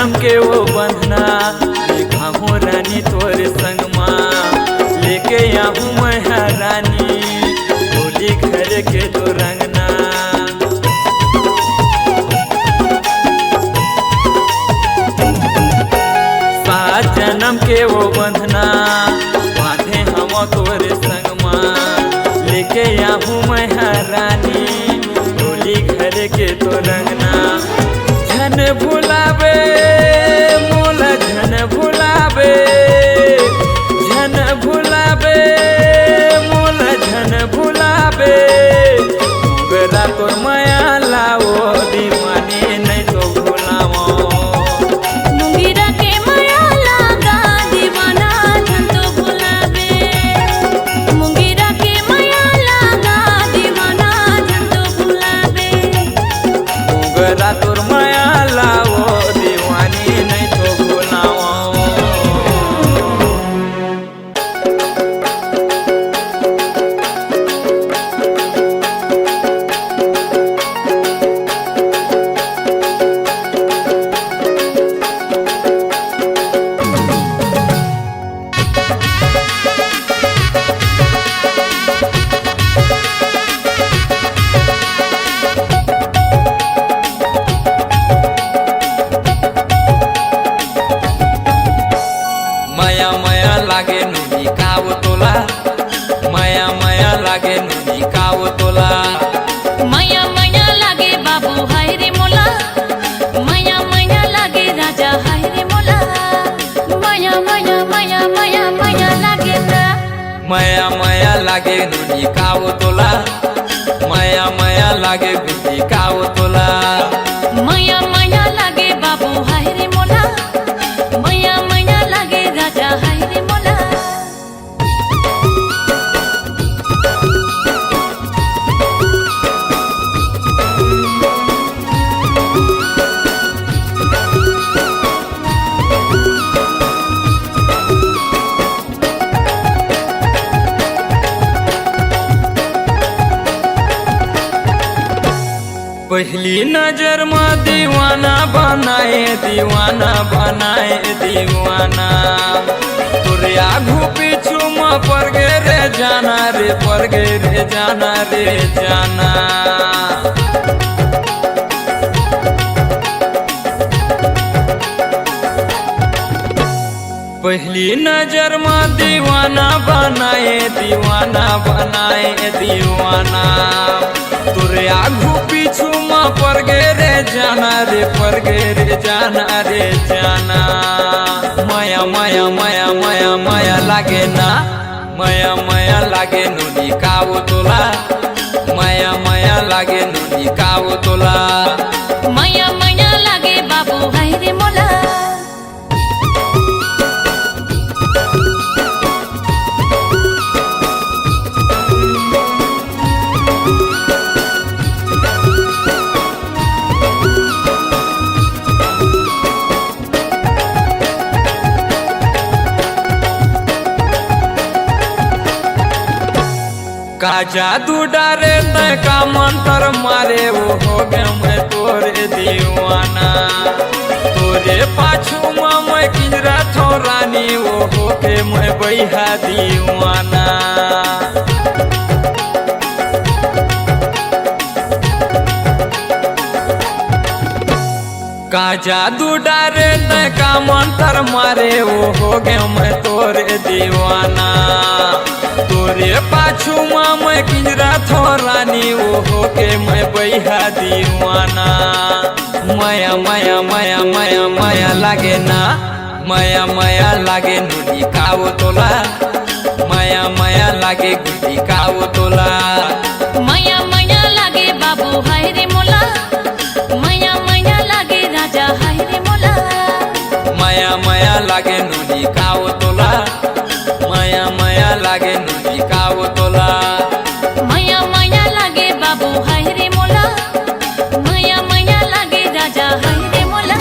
जन्म के वो बंधना देखा हूँ रानी तोरे संग माँ लेके आऊँ मैं रानी होली घर के तो रंगना। सात जन्म के वो बंधना बांधे हम तोरे संग माँ लेके आऊँ मैं रानी होली घर के तो रंगना। झन भुलावे मोला झन भुलावे झन भुलावे मोला झन भुलावे मोगरा तोर माया लाओ दीवानी नहीं तो भुलाओ। मुंगेरा के माया लागा दीवाना झन तो भुलावे मुंगेरा के माया लागा दीवाना झन तो भुलावे मोगरा तोर माया लाओ दीवानी नहीं तो भुलाओ। माया माया लागे नुनी काव तोला माया माया लागे नुनी काव तोला। माया माया लागे बाबू हाय रे मोला माया माया लागे राजा हाय रे मोला माया माया माया माया माया लागे ना माया माया लागे नुनी काव तोला माया माया लागे गुड्डी काव तोला। माया माया लागे बाबू हाय रे मोला माया माया लागे राजा हाय रे मोला। पहली नजर में दीवाना बनाए दीवाना बनाए दीवाना तोरे आगू पीछू में पड़ गे रे जाना रे पड़ गे रे जाना रे जाना। पहली नजर में दीवाना बनाए दीवाना तोरे आगू पीछू में पड़ गे रे जाना रे पड़ गे रे जाना रे जाना। माया माया माया माया माया लागे ना माया माया लागे नुनी काव तोला माया माया लागे नुनी काव तोला। माया माया लागे बाबू हाय रे मोला का जादू डारे तय का मंत्र मारे वो हो गए मैं तोरे दीवाना तोरे पाछू में मैं किंजरा थो रानी वो हो के मैं बैहा दीवाना। का जादू डारे तय का मंत्र मारे वो हो गए मैं तोरे दीवाना तोरे पाछू में मैं किंजरा थो रानी वो हो के मैं बैहा दीवाना। माया माया माया माया माया लागे ना माया माया लागे नुनी काव तोला माया माया लागे गुड्डी काव तोला। माया माया लागे बाबू हाय रे मोला माया माया लागे राजा हाय रे मोला माया माया लागे नुनी काव तोला माया माया लागे नुनी काव तोला। माया माया लागे बाबू हाय रे मोला माया माया लागे राजा हाय रे मोला।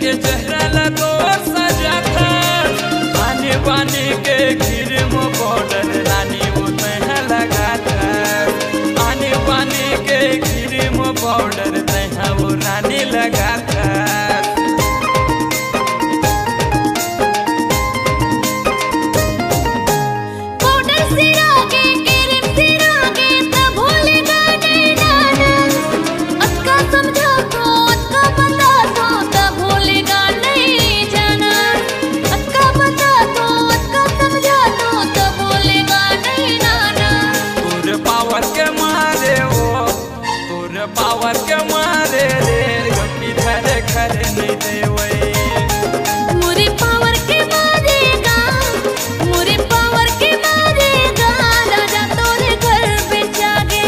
के चेहरा लगोर सजा था आने बाने के क्रीम पाउडर रानी वो तैहा लगा था आने बाने के क्रीम पाउडर तैहा वो रानी लगा था पावर के मारे रे गप्पी धरे खरे नहीं देवे मुरी पावर के मारेगा मुरी पावर के मारेगा राजा तोरे घर पे जागे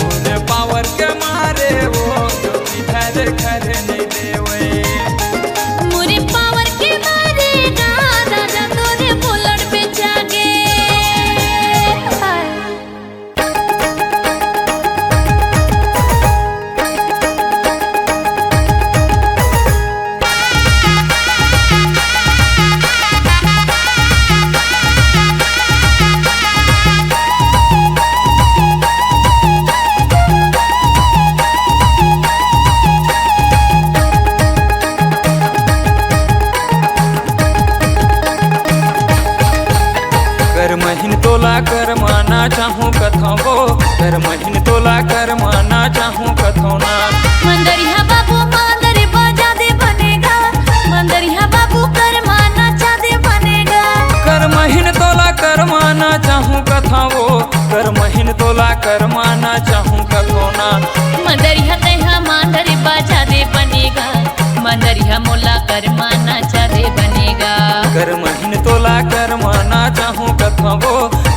तोरे पावर के मारे वो गप्पी धरे खरे नहीं देवे मुरी पावर के मारेगा राजा तोरे बुलेट पे जागे कर महीन तोला कर माना चाहूँ कथो वो कर महीन तोला कर माना चाहूँ कथो ना मंदरिया बाबू मांदरी बजा दे बनेगा मंदरिया बाबू कर माना चा दे बनेगा कर महीन तोला कर माना चाहूँ कथो वो कर महीन तोला कर माना चाहूँ कथो ना मंदरिया तैहा मांदरी बजा दे बनेगा मंदरिया मोला कर माना चा दे बनेगा कर महीन तोला कर माना चाहूँ कथो वो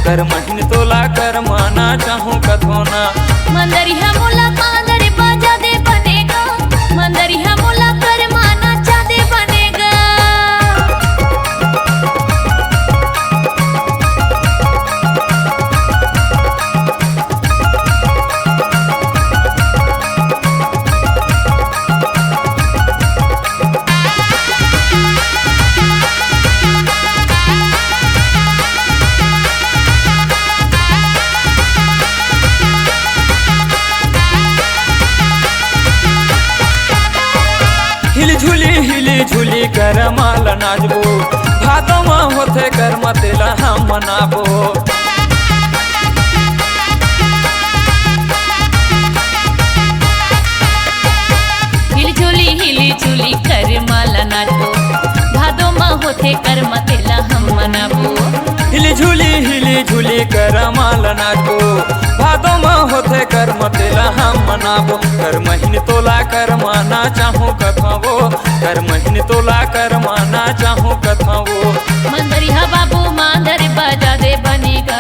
कर महीन तोला कर माना चाहूँ कथो ना मंदरिया मोला मांदरी बजा दे बनेगा मंदरिया मोला कर माना चा दे बनेगा हिली झूली कर माल नाचबो भादों होते कर मतेला हम मनाबो हिली झूली कर माला नाचो भादो माँ होते कर मतेला हम मनाबो हिली झूली कर माल नाचबो भादों होते कर मतेला हम मनाबो कर महीन तोला कर माना चाहूँ कथावो कर महीन तोला कर माना चाहूँ कथावो मंदरिया बाबू मांदर बजा दे बनेगा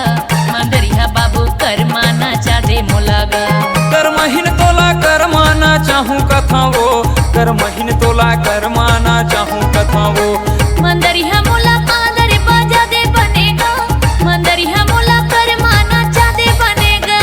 मंदरिया बाबू कर माना चा दे मोलागा कर महीन तोला कर माना चाहूँ कथावो कर महीन तोला कर माना चाहूँ कथावो मंदरिया मोला मांदर बजा दे बनेगा मंदरिया मोला कर माना चा दे बनेगा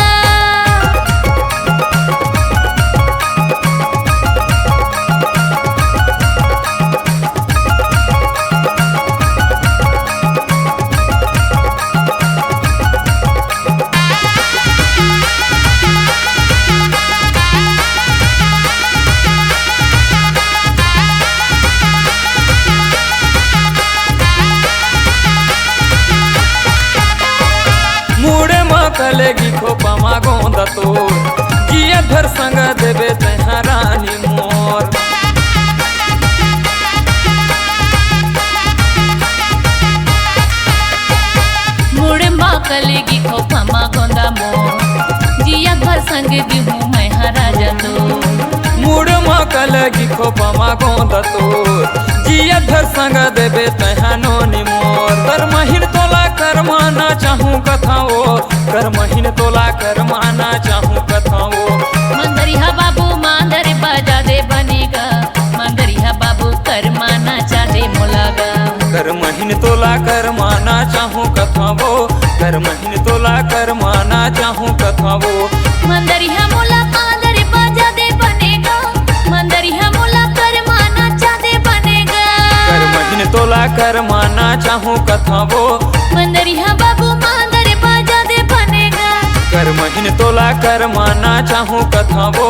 कलेगी खोपा मागोंद तो जिया धर संग देवे तैहा रानी मोर मुड़े माँ कलेगी खोपा मागोंदा मोर जिया घर संग बिहू मैं राजा तो मुड़ माँ कलेगी खोपा मागोंद तो जिया धर संग देवे तैहा नोनी मोर कर महीन तोला कर माना चाहूँ कथाओ कर महीन तोला कर माना चाहूँ कथाओ मंदरिया बाबू मांदर बजा दे बनेगा मंदरिया बाबू कर माना चा दे मोलागा कर महीन तोला कर माना चाहूँ कथाओ कर महीन तोला कर माना चाहूँ कथाओ मंदरिया मोला मांदर बजा दे बनेगा मंदरिया मोला कर माना चा कर माना चाहूँ कथावो मंदरिया बाबू मांदर बाजा दे बनेगा कर महीन तोला कर माना चाहूँ कथावो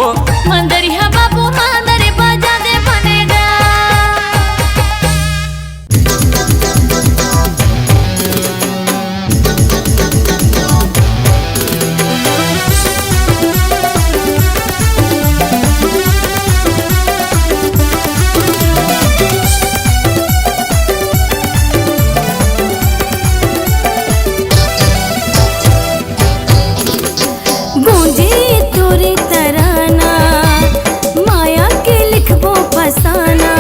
मंदरिया बाबू मांदर बाजा दे बनेगा गूंजे तोरे तराना माया के लिखबो फसाना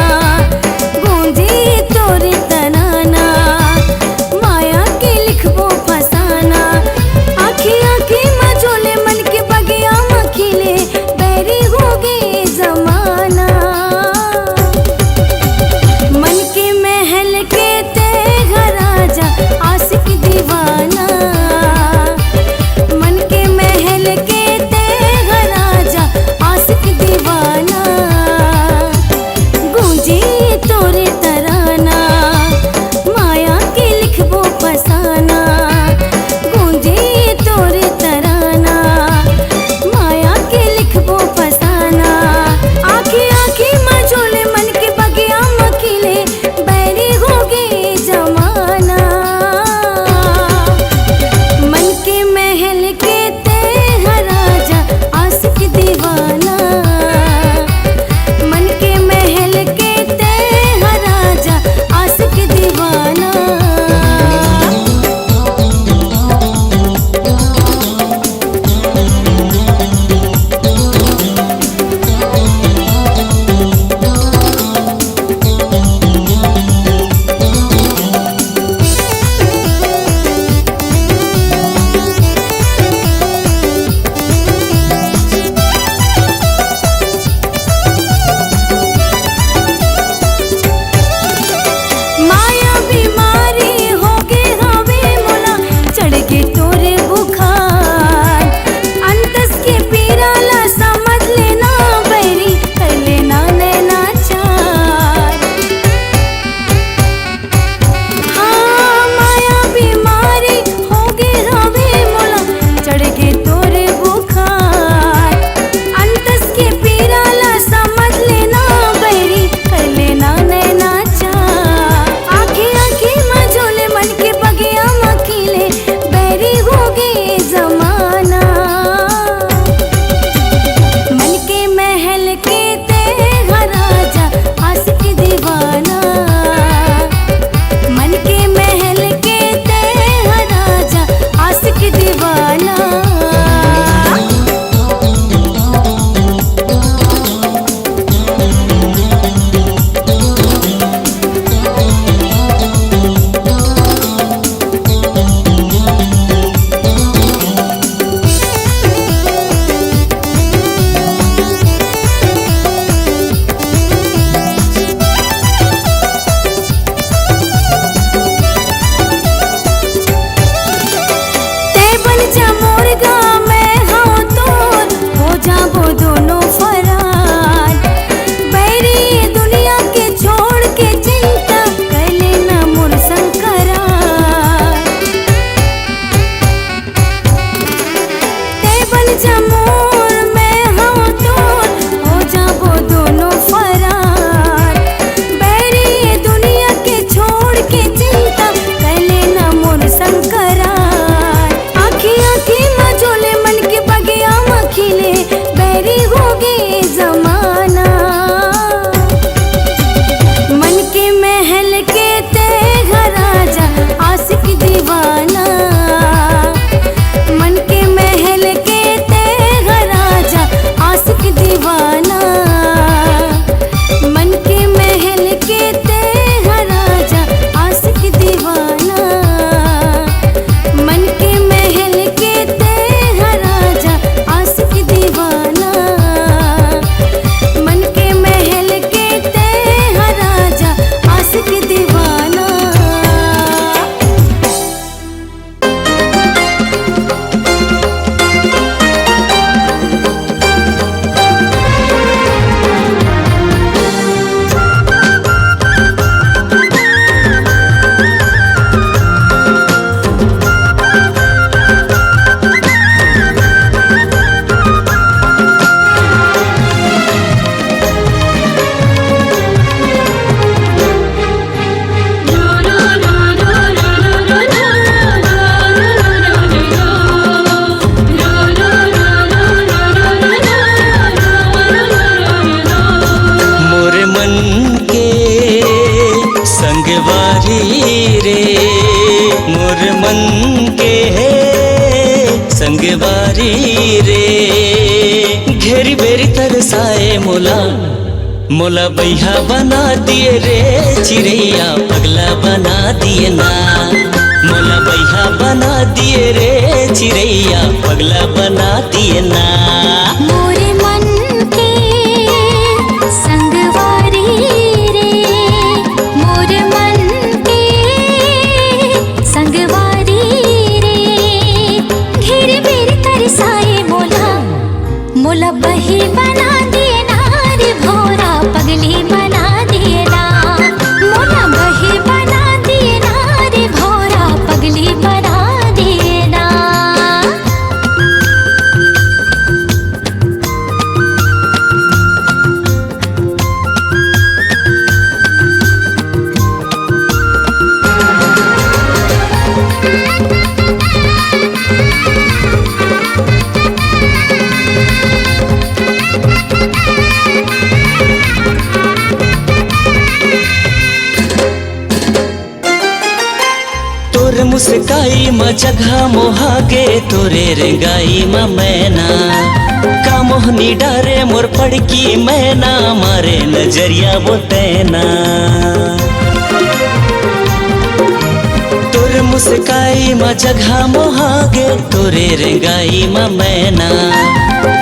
गूंजे तोरे तराना माया के लिखबो फसाना आँखी आँखी मझोले मन के बगिया मखिले बैरी हो गए जमाना मन के महल के ते घर आजा आशिक दीवाना मन के महल के ते घर आजा आशिक दीवाना गूंजे तोरे तराना माया के लिखबो फसाना गूंजे तोरे तराना माया के लिखबो फसाना आँखी आँखी मझोले मन के बगिया मखिले बैरी हो गए जमाना मन के महल के ते राजा आशिक दीवाना मन के महल के ते राजा आशिक दीवाना माया बीमारी हो गे हवे मोला चढ़ के तोरे बुखार अंतस के पीराला समझ लेना बैरी कर लेना नैना चार हाँ माया बीमारी हो गे हवे मोला चढ़ के तोरे बुखार अंतस के पीराला समझ लेना बैरी कर लेना नैना चार आँखी आँखी मझोले मन के बगिया मखिले बैरी हो गए जमाना मन के महल के ते घर आजा आशिक दीवाना मन के महल के ते घर आजा आशिक दीवाना ते बन जा मोरगा मैं हाँ तोर हो जाबो दोनों फरार बैरी दुनिया के छोड़ के चिंता कर लेना मोर संकरार ते बन जा मोर मैं हाँ तोर हो जाबो दोनों फरार बैरी दुनिया के छोड़ के चिंता कर लेना मोर संकरार आँखी आँखी मझोले मन के बगिया मखिले बैरी हो गए जमाना मन के महल के ते घर आजा आशिक दीवाना मन के महल के ते संगवारी रे घेरी बेरी तरसाए मोला मोला बैहा बना दिए रे चिड़ैया पगला बना दिए ना मोला बैहा बना दिए रे चिड़ैया पगला बना दिए ना मोरे मन के संगवारी रे मोरे मन के संगवारी रे घेरे बेर तरसाए मोला मोला बही बना दिए ना रे भोरा पगली बना दिए ना मोला बही बना दिए ना रे भोरा पगली बना दिए ना तोरे मुस्काई म जगह मोहागे तोरे रेंगाई म मैना का मोहनी डारे मोर पड़की मैना मारे नजरिया वो तैना तोरे मुस्काई म जगह मोहागे तोरे रेंगाई म मैना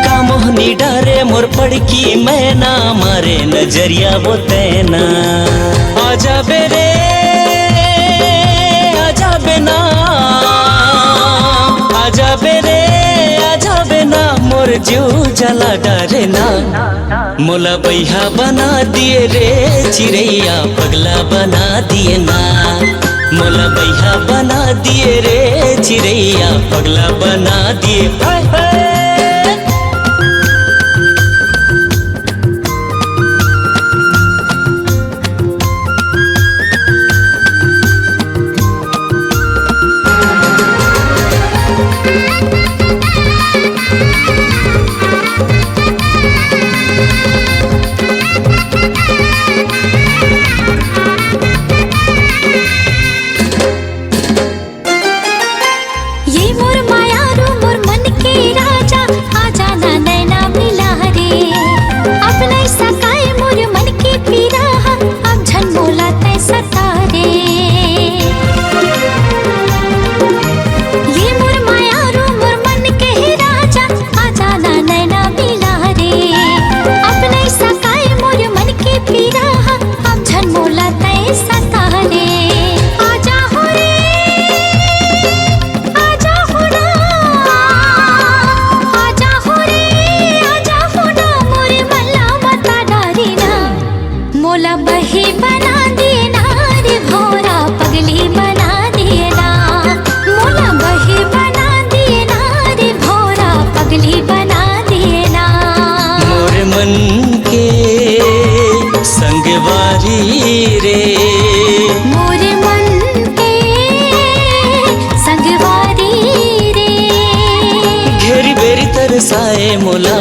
का मोहनी डारे मोर पड़की मैना मारे नजरिया वो तैना आजा बेरे आजा बेना आजा बेरे आजा बेना मोर जीव जला डरे ना मोला बैहा बना दिए रे चिड़ैया पगला बना दिए ना मोला बैहा बना दिए रे चिड़ैया पगला बना दिए हाय हाय ये मोर माया रो मोर मन के राजा आजा ना नैना मिला रे अब नहीं सकाए मोर मन के पीरा अब झन मोला तै सता रे ये मोर माया रो मोर मन के राजा आजा ना नैना मिला रे अब नहीं सकाए मोर मन के पीरा अब झन मोला तै सता रे आजा हो रे आजा हो ना आजा हो रे आजा हो ना मोरे मल्ला मता डारी ना मोला बही बना दिए ना रे भोरा पगली बना दिए ना मोला बही बना दिए ना रे भोरा पगली बना दिए ना मोर मन के संगवारी रे मोरे मन के संगवारी रे घेरी बेरी तरसाए मोला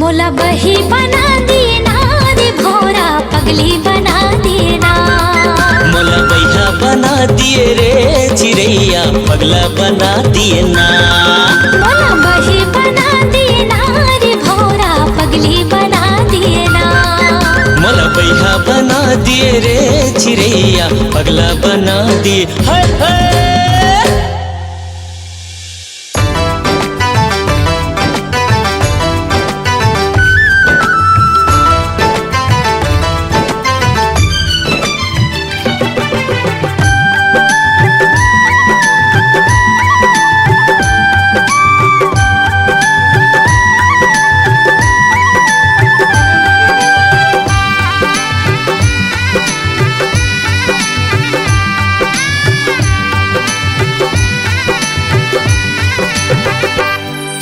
मोला बही बना दिए ना रे भोरा पगली बना दिए ना मोला बैहा बना दिए रे चिड़ैया पगला बना दिए ना मोला बही बना दिए ना रे भोरा पगली बना दिए ना मोला बैहा बना दिए रे चिड़ैया पगला बना दिए हाय हाय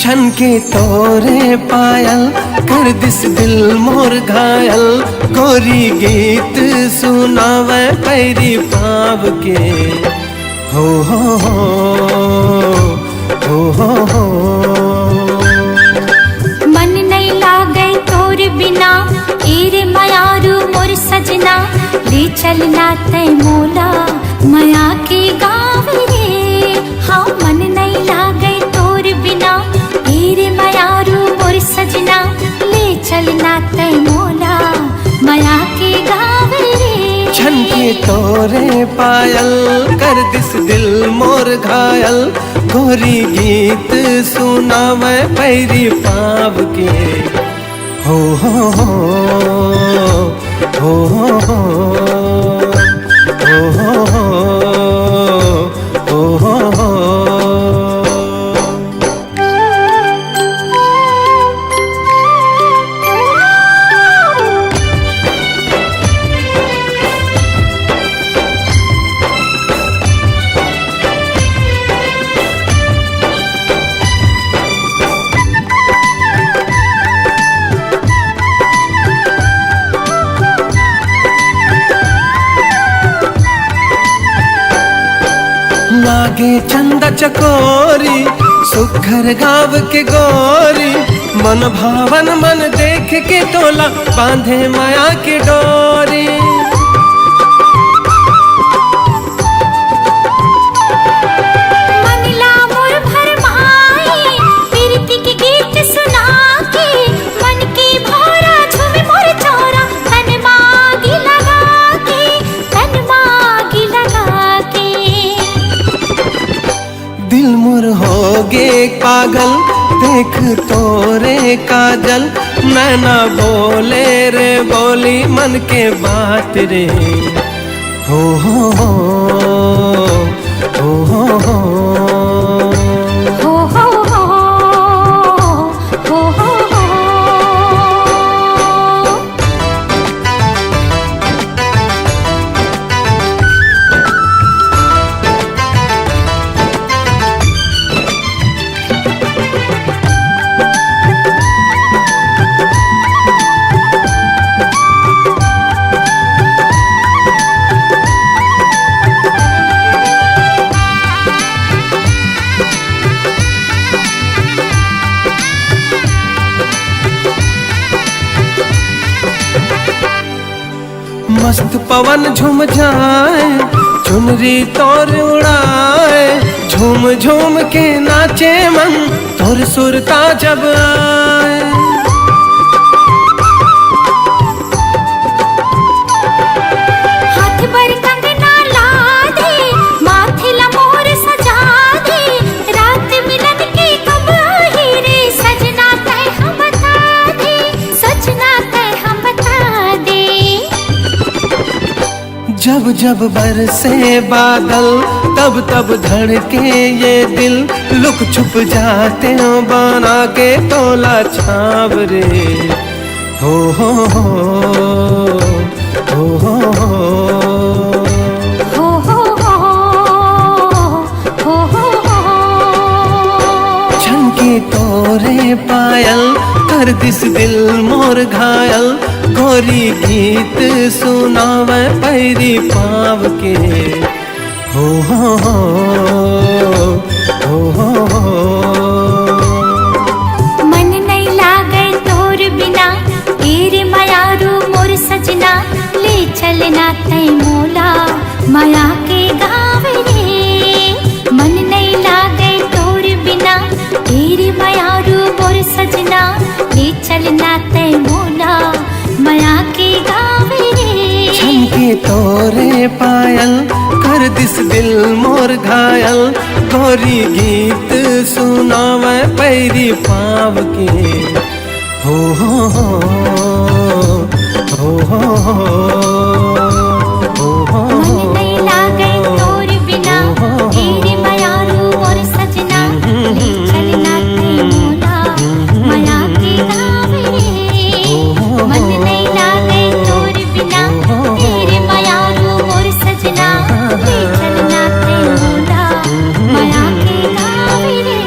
छन के तोरे पायल कर दिस दिल मोर घायल गोरी गीत सुनावे पैरी पाव के हो हो हो हो हो मन नहीं लागे तोर बिना एरे मायारू मोर सजना ले चलना तय मोला माया के गाँव रे हाँ मन नहीं लागे तोर बिना छनके तोरे पायल कर दिस दिल मोर घायल गोरी गीत सुनावे पैरी पाव के हो हो हो हो हो हो हो हो हो हो। लागे चंदा चकोरी सुखर गाव के गोरी मन भावन मन देख के तोला बांधे माया की डोरी। मंगला मोर भरमाई प्रीति के गीत सुना के मन की भौरा झूमे मोर चौरा तन मागी लगा के तन मागी लगा के दिल मुर हो गे पागल देख तोरे काजल नैना बोले रे बोली मन के बात रे हो हो हो हो हो हो हो हो हो हो हो हो। मस्त पवन झूम जाए चुनरी तोर उड़ाए झूम झूम के नाचे मन तोर सुरता जब आए। हाथ पर कंगना ला दे माथे ला मोर सजा दे रात मिलन की कब आई रे सजना तय हम बता दे सजना तय हम बता दे। जब जब बरसे बादल तब तब धड़के ये दिल लुक छुप जाते हो बना के तोला छाव रे हो हो हो हो हो हो हो हो हो हो हो। छनके तोरे पायल कर दिस दिल मोर घायल गोरी गीत सुनावे पैरी पाव के हो हो हो हो हो हो। मन नहीं लागे तोर बिना तेरे मायारू मोर सजना ले चलना तय मोला माया के गाँव रे। मन नहीं लागे तोर बिना तेरे मायारू मोर सजना ले चलना तय मोला माया के गाँव रे। छनके तोरे पायल कर दिस दिल मोर घायल गोरी गीत सुनावे पैरी पाव के हो हो हो हो हो हो हो। मन नहीं लागे तोर बिना तेरे मायारू मोर सजना ले चलना तय मोला माया के गाँव रे। मन नहीं लागे तोर बिना तेरे मायारू मोर सजना ले चलना तय मोला माया के गाँव रे।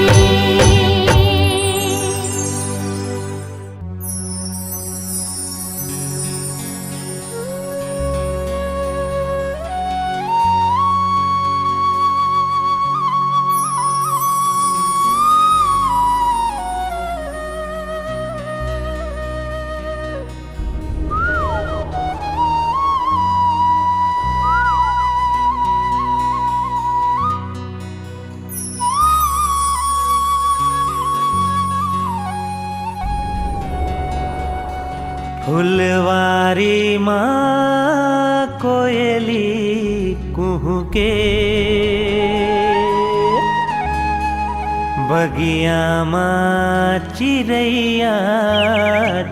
फुलवारी माँ कोयली कुहू के, बगिया माँ चिड़ैया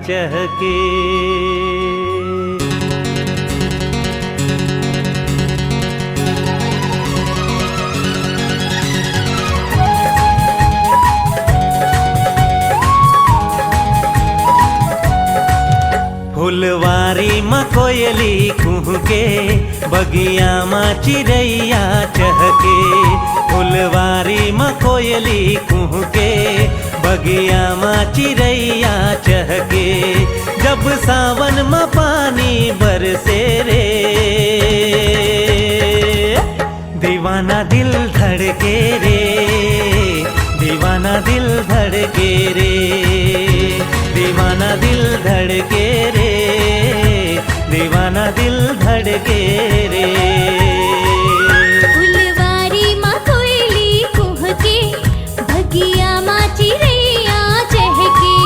चहके। फुलवारी माँ कोयली कुहू के, बगिया माँ चिड़ैया चहके। फुलवारी माँ कोयली कुहू के, बगिया माँ चिड़ैया चहके। जब सावन माँ पानी बरसे रे, दीवाना दिल धड़के रे, दीवाना दिल धड़के रे, दीवाना दिल धड़के रे, दीवाना दिल धड़के रे। फुलवारी माँ कोयली कुह के, बगिया माँ चिड़ैया चहके।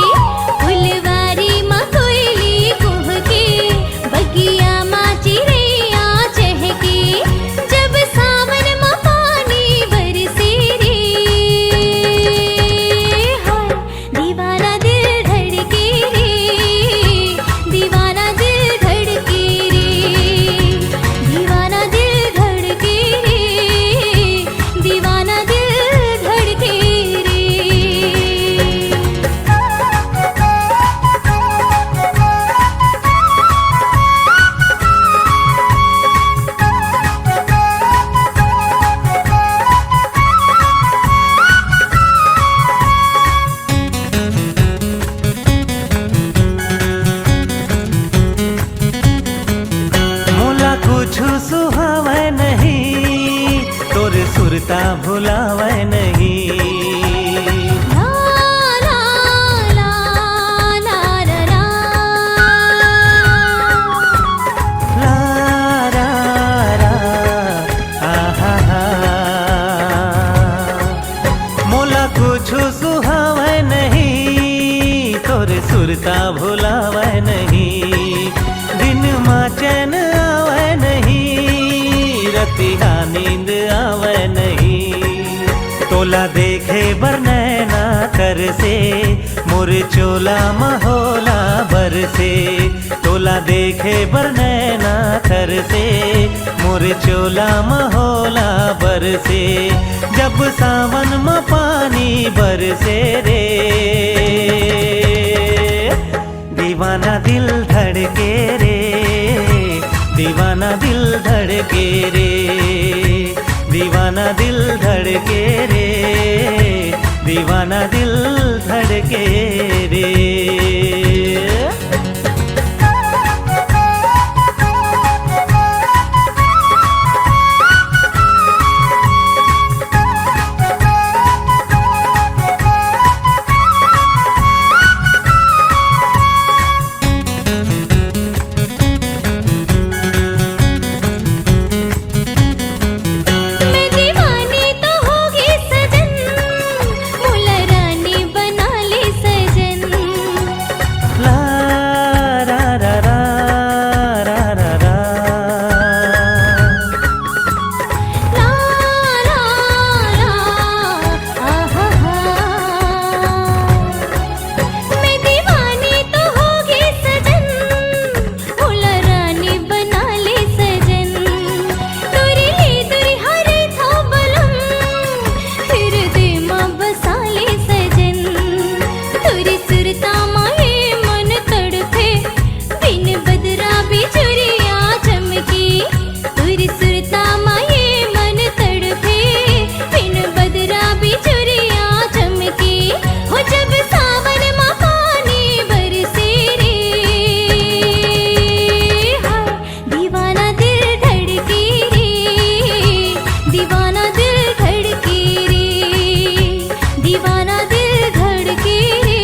फुलवारी माँ कोयली कुह के, बगिया माँ चिड़ैया चहके। जब सावन माँ पानी बरसे रे, हाय दीवाना दिल धड़के रे, दीवाना दिल धड़के रे, दीवाना दिल धड़के रे, दीवाना दिल धड़के रे। मोला कुछ सुहावे नहीं, तोर सुरता भुलावे नहीं। ला ला ला ला ला ला। ला रा रा आहा हा। मोला कुछ सुहावे नहीं, तोर सुरता भुलावे नहीं। दिन माँ चैन आवे नहीं, रतिया नींद आवे नहीं। तोला देखे बर नैना कर से, मोर चोला महोला बर से। तोला देखे बर नैना कर से, मोर चोला महोला बर से। जब सावन में पानी बरसे रे, दीवाना दिल धड़के रे, दीवाना दिल धड़के रे, दीवाना दिल धड़के रे, दीवाना दिल धड़के रे। मैं दीवानी तो होगी सजन, मुला रानी बना ले सजन। ला रा रा रा रा रा रा। ला ला ला आहा हा। मैं दीवानी तो होगी सजन, मुला रानी बना ले सजन। तुरी ले तुरी हरे था बलम, फिर दे माँ बसा ले सजन। तुरी सुरता माए मन तड़पे, बिन बदरा बिजुरिया चमकी। तुरी सुरता माए मन तड़पे, बिन बदरा बिजुरिया चमकी। हो जब सावन माँ पानी बरसे रे, हाय दीवाना दिल धड़के रे, दीवाना दिल धड़के रे, दीवाना दिल धड़के रे,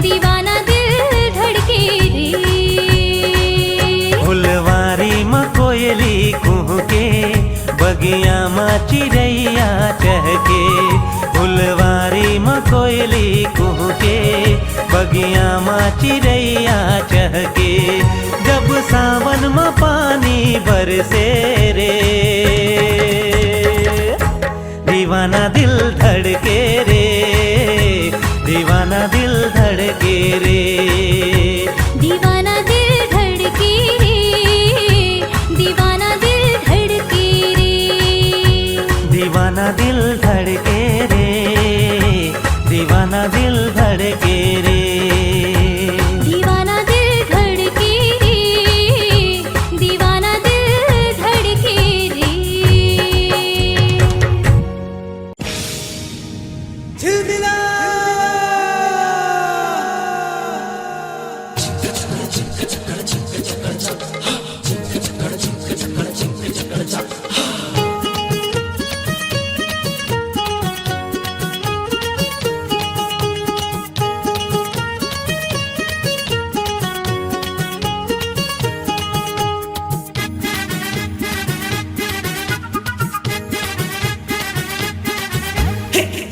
दीवाना दिल धड़के रे। फुलवारी माँ कोयली कुहू के, बगिया माँ चिड़ैया चहके। फुलवारी माँ कोयली कुहू के, बगिया बगिया मा चिड़ैया चहके जब सावन में पानी बरसे रे दीवाना दिल धड़के रे दीवाना दिल धड़के रे दीवाना दिल धड़के रे दीवाना दिल धड़के रे दीवाना दिल धड़के रे दीवाना दिल धड़के रे दीवाना दिल धड़के रे दीवाना दिल धड़के रे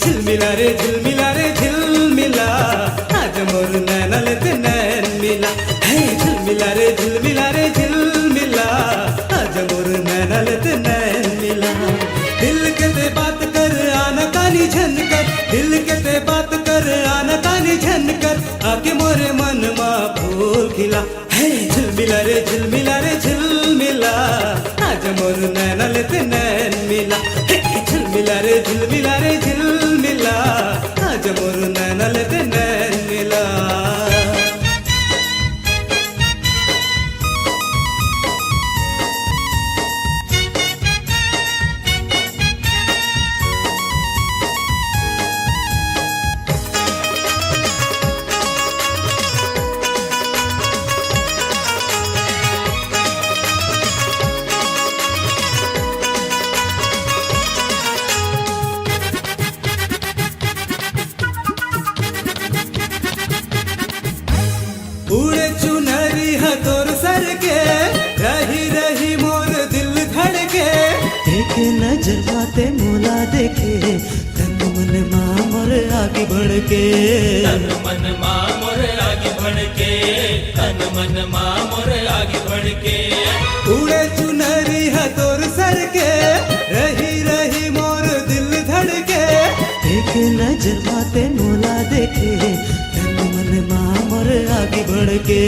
झिलमिला रे झिलमिला रे झिलमिला आज मोर नैनल ते नैन मिला हे झिलमिला रे झिलमिला रे झिलमिला आज मोर नैनल ते नैन मिला दिल के ते बात कर आना कानी झनकर दिल के ते बात कर आना कानी झनकर आके मोरे मन मा फूल खिला हे झिलमिला रे झिलमिला रे झिलमिला आज मोर नैनल ते नैन मिला हे झिलमिला रे झिलमिला रे झिलमिला आज मोर नैनल ते नैन मिला उड़े चुनरी हथोर सर के रही रही मोर दिल धड़के देखे नजर बाते मोला देखे तन मन माँ मोर आगे बढ़ के तन मन माँ मोर आगे बढ़ के तन मन माँ मोर आगे बढ़ के उड़े चुनरी हथोर सर के रही रही मोर दिल धड़के देखे नजर बाते मोला देखे तन मन माँ मोर आगे बढ़ के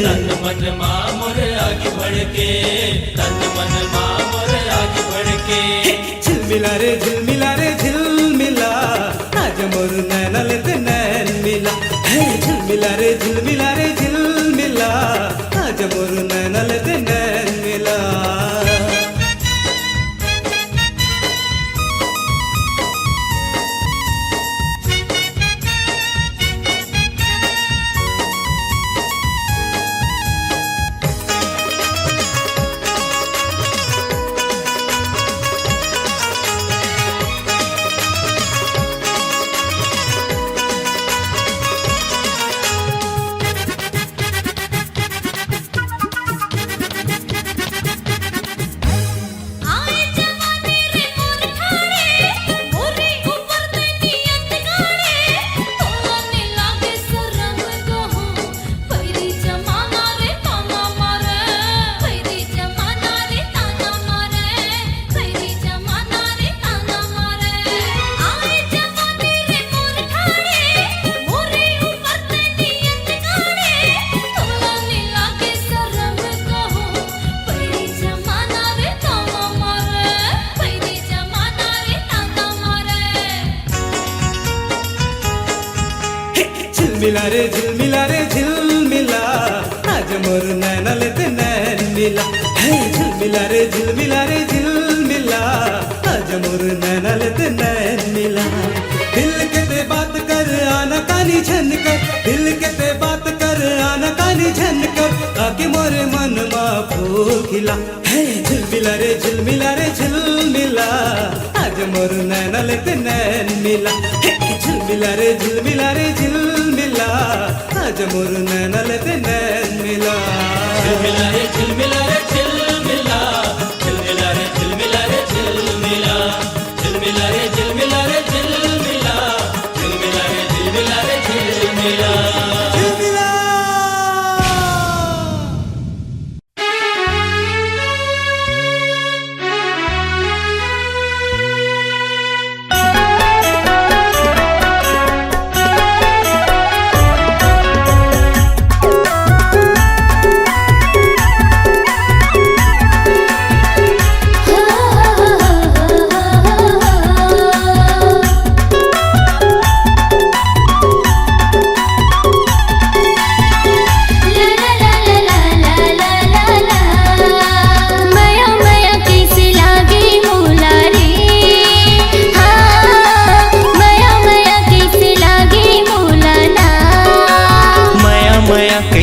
तन मन माँ मोर आगे बढ़ के तन मन माँ मोर आगे बढ़ के झिलमिला रे झिलमिला रे झिलमिला आज मोर नैनल ते नैन मिला हे झिलमिला रे झिलमिला रे झिलमिला आज मोर नैनल ते नैन मिला आए जवानी रे मोर ठाणे मोरे ऊपर ते नियत गाणे तोने लागे सरम कहो पैरी जमाना रे ताना मारे पैरी जमाना रे ताना मारे पैरी जमाना रे ताना मारे आए जवानी रे मोर ठाणे मोरे ऊपर ते नियत गाणे तोने लागे सरम कहो पैरी जमाना रे ताना मारे पैरी जमाना रे ताना मारे झिलमिला रे झिलमिला रे झिलमिला आज मोर नैनल ते नैन मिला हे झिलमिला रे झिलमिला रे झिलमिला आज मोर नैनल ते नैन मिला दिल के ते बात कर आना कानी झनकर दिल के ते बात कर आना कानी झनकर आके मोरे मन मा फूल खिला हे झिलमिला रे झिलमिला रे झिलमिला आज मोर नैनल ते नैन मिला हे झिलमिला रे झिलमिला रे झिलमिला आज मोर नैनल ते नैन मिला झिलमिला रे झिलमिला रे झिलमिला झिलमिला रे झिलमिला रे झिलमिला झिलमिला रे झिलमिला रे झिलमिला झिलमिला रे झिलमिला रे झिलमिला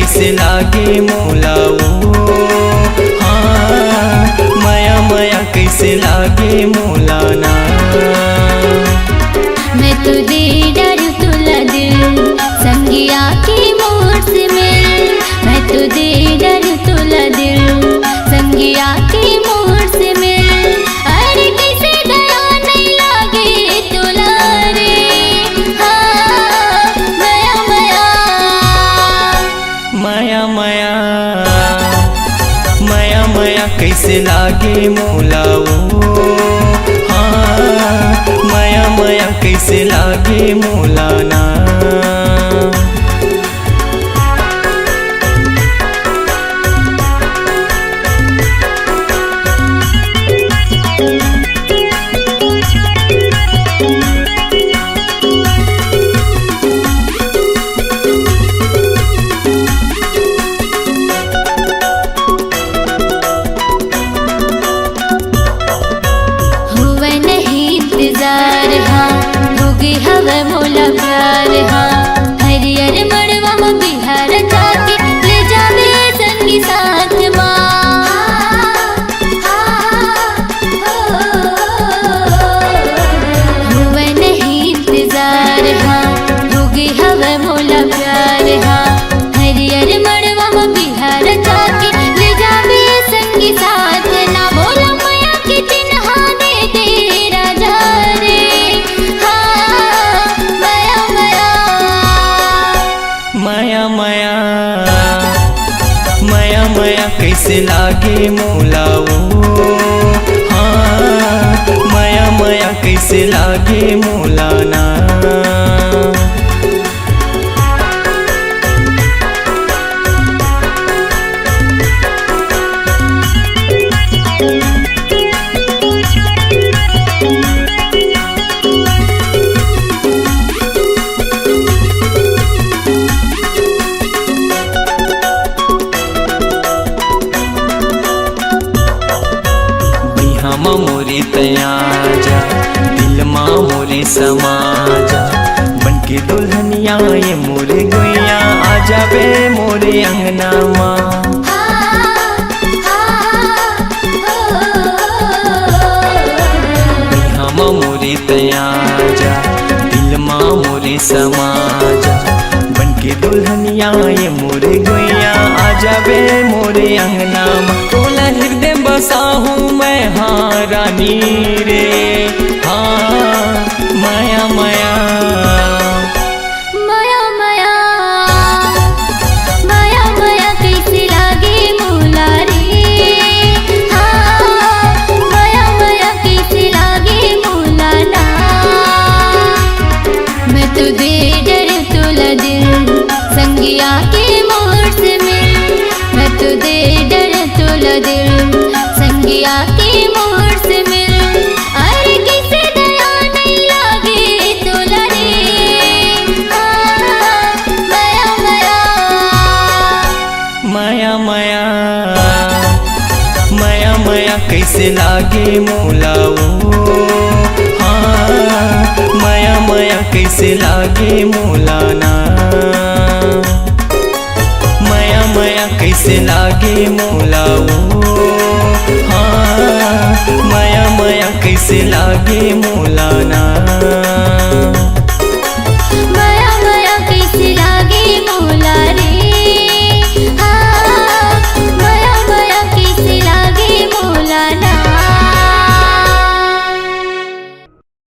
कैसे लागे मोलाओ हाँ माया माया कैसे लागे मोलाना मैं तो दे डर तुला दिल संगिया की मोर से मिल मैं तो दे डर तुला दिल संगिया की मोर से मिल अरे कैसे दया नहीं लागे तुला रे हाँ माया माया माया माया माया माया कैसे लागे मोलाओ हाँ माया माया कैसे लागे मोलाना हुआ नहीं इंतजार हाँ होगी हवा मोला प्यार हाँ हरियर मड़वा में बिहार जाके ले जावे संगी साथ हुआ नहीं इंतजार हाँ होगी हवा मोला प्यार हाँ हरियर मड़वा में बिहार जाके ले जावे संगी साथ ना बोला माया की चिन्हा दे तेरा जा रे हाँ माया माया माया माया माया माया कैसे लागे मोलाओ हाँ माया माया कैसे लागे मोलाना बिहामा मोरे तयाजा दिल माँ मोरे समाजा बनके दुल्हनिया ये मोरे गुइया आ जावे मोरे अंगना माँ बिहामा मोरे तयाजा दिल माँ मोरे समाजा बनके दुल्हनिया ये मोरे गुइया आ जावे मोरे अंगना माँ तोला हृदय बसा हूँ मैं हाँ रानी रे हाँ माया माया माया माया माया माया कैसे लागे मोला रे हाँ माया माया कैसे लागे मोला ना मैं तो दे डर तुला दिल संगिया के मोर से मिल मैं तो दे डर तुला दिल संगिया के मोर से मिल अरे कैसे दया नहीं लागे तुला रे हाँ माया माया माया माया माया माया कैसे लागे मोलाओ हाँ माया माया कैसे लागे मोलाना माया माया कैसे लागे मोलाओ हाँ माया माया कैसे लागे मोलाना